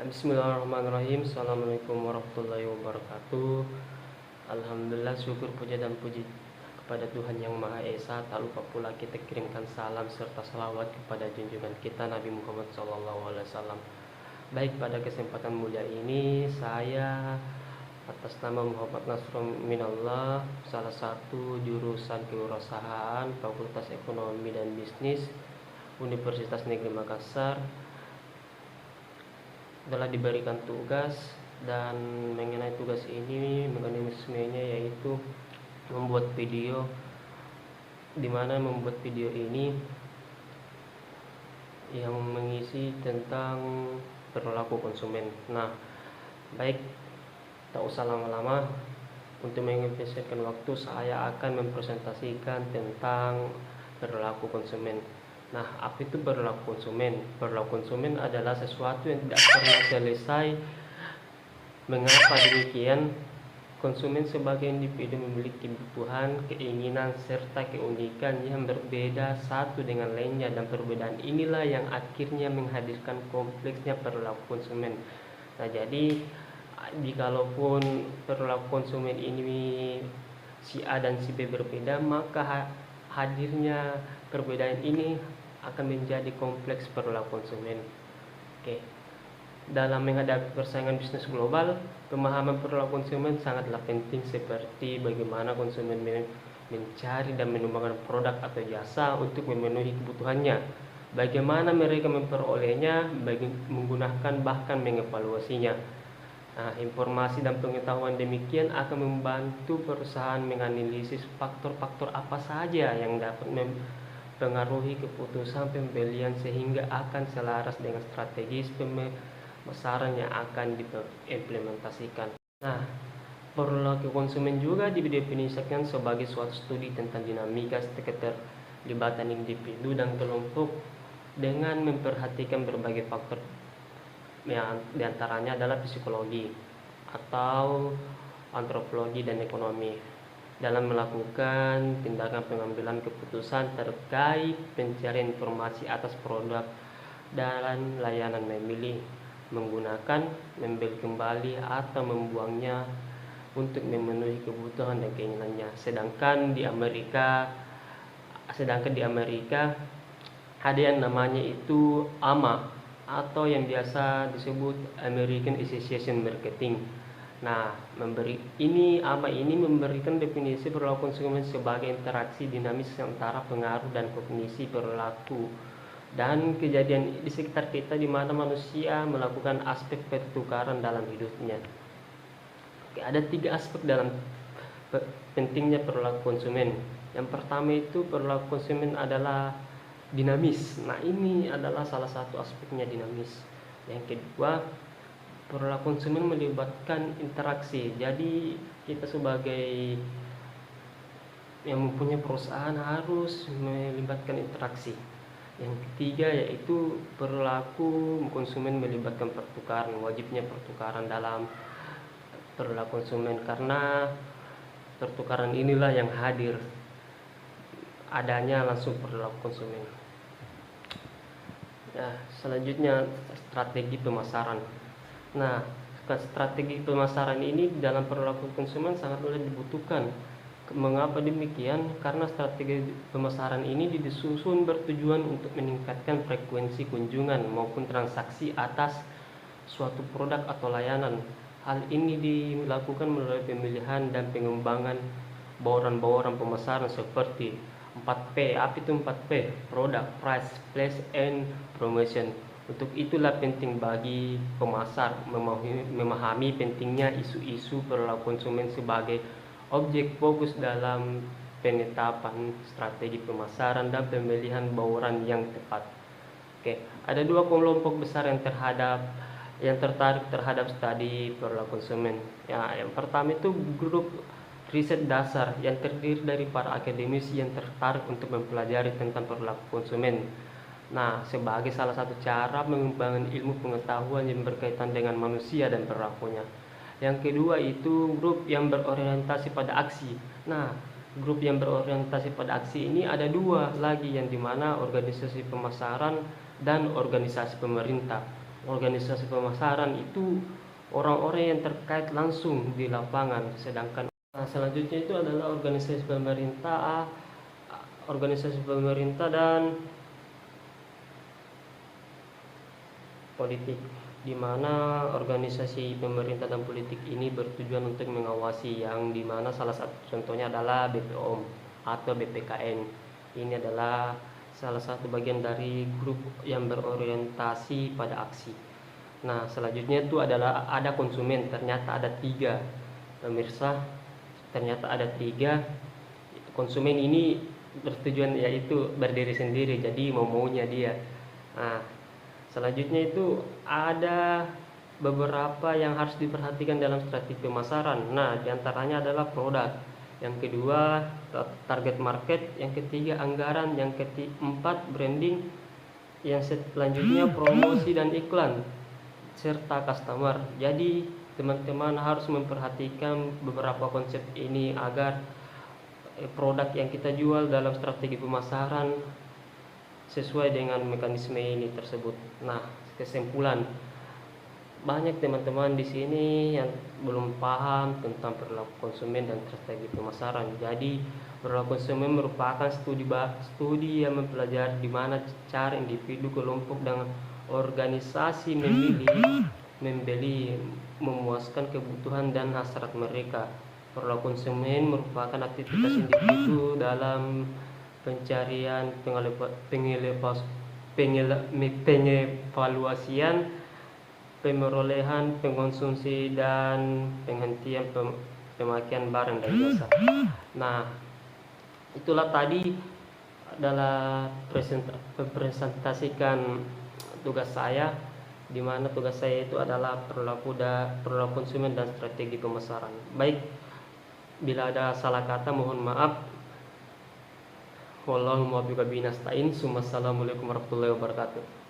Bismillahirrahmanirrahim. Assalamualaikum warahmatullahi wabarakatuh. Alhamdulillah, syukur puja dan puji kepada Tuhan Yang Maha Esa. Tak lupa pula kita kirimkan salam serta salawat kepada junjungan kita Nabi Muhammad SAW. Baik, pada kesempatan mulia ini saya atas nama Muhammad Nasrul Minallah, salah satu jurusan kewirausahaan Fakultas Ekonomi dan Bisnis Universitas Negeri Makassar, telah diberikan tugas, dan mengenai tugas ini mekanismenya yaitu membuat video, dimana membuat video ini yang mengisi tentang perilaku konsumen. Nah, baik, tak usah lama-lama, untuk menghabiskan waktu saya akan mempresentasikan tentang perilaku konsumen. Nah, apa itu perilaku konsumen? Perilaku konsumen adalah sesuatu yang tidak pernah selesai. Mengapa demikian? Konsumen sebagai individu memiliki kebutuhan, keinginan, serta keunikan yang berbeda satu dengan lainnya, dan perbedaan inilah yang akhirnya menghadirkan kompleksnya perilaku konsumen. Nah, jadi jikalaupun perilaku konsumen ini si A dan si B berbeda, maka hadirnya perbedaan ini akan menjadi kompleks perilaku konsumen. Oke. Dalam menghadapi persaingan bisnis global, pemahaman perilaku konsumen sangatlah penting, seperti bagaimana konsumen mencari dan menemukan produk atau jasa untuk memenuhi kebutuhannya, bagaimana mereka memperolehnya, menggunakan bahkan mengevaluasinya. Nah, informasi dan pengetahuan demikian akan membantu perusahaan menganalisis faktor-faktor apa saja yang dapat mempengaruhi keputusan pembelian, sehingga akan selaras dengan strategis pemasaran yang akan diimplementasikan. Nah, perilaku konsumen juga didefinisikan sebagai suatu studi tentang dinamika keterlibatan individu dan kelompok dengan memperhatikan berbagai faktor, yang diantaranya adalah psikologi atau antropologi dan ekonomi, dalam melakukan tindakan pengambilan keputusan terkait pencarian informasi atas produk dan layanan memilih, menggunakan, membeli kembali, atau membuangnya untuk memenuhi kebutuhan dan keinginannya. Sedangkan di Amerika ada yang namanya itu AMA, atau yang biasa disebut American Association Marketing. Nah, AMA ini memberikan definisi perilaku konsumen sebagai interaksi dinamis antara pengaruh dan kognisi perilaku dan kejadian di sekitar kita, di mana manusia melakukan aspek pertukaran dalam hidupnya. Oke, ada 3 aspek dalam pentingnya perilaku konsumen. Yang pertama itu perilaku konsumen adalah dinamis. Nah, ini adalah salah satu aspeknya, dinamis. Yang kedua, perilaku konsumen melibatkan interaksi. Jadi kita sebagai yang mempunyai perusahaan harus melibatkan interaksi. Yang ketiga yaitu perilaku konsumen melibatkan pertukaran. Wajibnya pertukaran dalam perilaku konsumen, karena pertukaran inilah yang hadir adanya langsung perilaku konsumen. Nah, selanjutnya strategi pemasaran. Nah, strategi pemasaran ini dalam perilaku konsumen sangatlah dibutuhkan. Mengapa demikian? Karena strategi pemasaran ini disusun bertujuan untuk meningkatkan frekuensi kunjungan maupun transaksi atas suatu produk atau layanan. Hal ini dilakukan melalui pemilihan dan pengembangan bauran-bauran pemasaran seperti 4P. Apa itu 4P? Product, Price, Place, and Promotion. Untuk itulah penting bagi pemasar memahami pentingnya isu-isu perilaku konsumen sebagai objek fokus dalam penetapan strategi pemasaran dan pemilihan bauran yang tepat. Oke, ada 2 kelompok besar yang tertarik terhadap studi perilaku konsumen. Ya, yang pertama itu grup riset dasar yang terdiri dari para akademisi yang tertarik untuk mempelajari tentang perilaku konsumen. Nah, sebagai salah satu cara mengembangkan ilmu pengetahuan yang berkaitan dengan manusia dan perilakunya. Yang kedua itu grup yang berorientasi pada aksi. Nah, grup yang berorientasi pada aksi ini ada 2 lagi, yang dimana organisasi pemasaran dan organisasi pemerintah. organisasi pemasaran itu orang-orang yang terkait langsung di lapangan. Sedangkan selanjutnya itu adalah organisasi pemerintah dan politik, di mana organisasi pemerintah dan politik ini bertujuan untuk mengawasi, yang di mana salah satu contohnya adalah BPOM atau BPKN. Ini adalah salah satu bagian dari grup yang berorientasi pada aksi. Nah, selanjutnya itu adalah ada konsumen. Ternyata ada 3, pemirsa. Ternyata ada 3 konsumen ini bertujuan yaitu berdiri sendiri, jadi maunya dia. Nah, selanjutnya itu ada beberapa yang harus diperhatikan dalam strategi pemasaran. Nah, diantaranya adalah produk. Yang kedua, target market. Yang ketiga, anggaran. Yang keempat, branding. Yang selanjutnya, promosi dan iklan, serta customer. Jadi, teman-teman harus memperhatikan beberapa konsep ini agar produk yang kita jual dalam strategi pemasaran sesuai dengan mekanisme ini tersebut. Nah, kesimpulan, banyak teman-teman di sini yang belum paham tentang perilaku konsumen dan strategi pemasaran. Jadi, perilaku konsumen merupakan studi yang mempelajari di mana cara individu, kelompok, dan organisasi membeli, memuaskan kebutuhan dan hasrat mereka. Perilaku konsumen merupakan aktivitas individu dalam pencarian, pengevaluasian, pemerolehan, pengonsumsi, dan penghentian pemakaian barang dan jasa. Nah, itulah tadi adalah presentasikan tugas saya, di mana tugas saya itu adalah perilaku konsumen dan strategi pemasaran. Baik, bila ada salah kata mohon maaf. Wallahu muwaffiq bina stain. Wassalamualaikum warahmatullahi wabarakatuh.